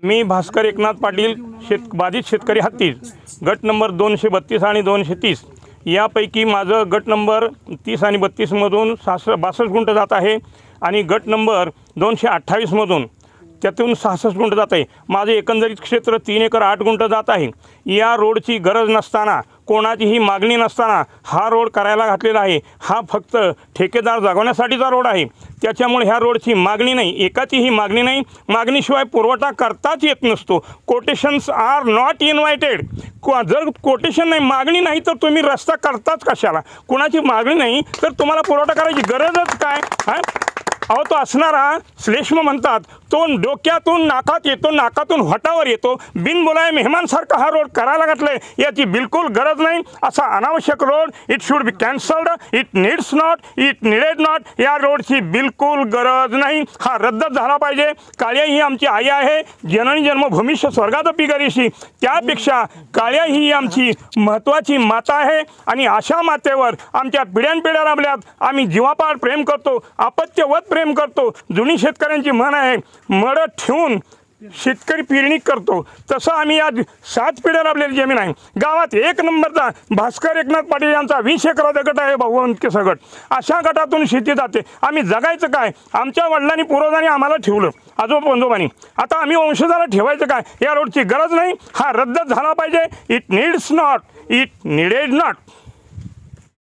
मी भास्कर एकनाथ पाटील बाधित शेतकरी हत्ती गट नंबर 232 आणि 230 यापैकी माझं गट नंबर 30 आणि 32मधून 62 गुंठ जात आहे आणि गट नंबर 228मधून त्यातून 66 गुंठ जात आहे। माझे एकंदरीत क्षेत्र 3 एकर 8 गुंठ जात आहे। या रोडची गरज नसताना, कोणाचीही मागणी नसताना हा रोड करायला घातलेला आहे। हा फक्त ठेकेदार जागवण्यासाठीचा रोड आहे। त्याच्यामुळे ह्या रोडची मागणी नाही, एकाचीही मागणी नाही। मागणीशिवाय पुरवठा करताच येत नसतो। Quotations are not invited. जर कोटेशन नाही, मागणी नाही तर तुम्ही रस्ता करताच कशाला? कोणाची मागणी नाही तर तुम्हाला पुरवठा करायची गरजच काय? अहो, तो असणारा श्लेष्म म्हणतात, तो डोक्यातून नाकात येतो, नाकातून होटावर येतो। बिनबोलाय मेहमानसारखा हा रोड करायला घातले, याची बिलकुल गरज नाही। असा अनावश्यक road it should be cancelled, it needs not, it needed not. या रोडची बिलकुल गरज नाही, हा रद्द झाला पाहिजे। काळ्या ही आमची आई आहे, जननी जन्मभूमीश स्वर्गादपि गरीषी। त्यापेक्षा काळ्या ही आमची महत्त्वाची माता आहे आणि अशा मातेवर आमच्या पिढ्यानपिढ्या राबल्यात। आम्ही जीवापाड प्रेम करतो, अपत्यवत प्रेम करतो। जुनी शेतकऱ्यांची म्हण आहे, मड ठेवून शेतकरी पेरणी करतो, तसं आम्ही आज 7 पिढ्या राबलेली जमीन आहे। गावात 1 नंबरचा भास्कर एकनाथ पाटील यांचा 20 एकराचा गट आहे, भाऊवंतीचा गट। अशा गटातून शेती जाते। आम्ही जगायचं काय? आमच्या वडिलांनी पूर्वजांनी आम्हाला ठेवलं, आजोबांनी, आता आम्ही वंशजाला ठेवायचं काय? या रोडची गरज नाही, हा रद्द झाला पाहिजे। It needs not, it needed not.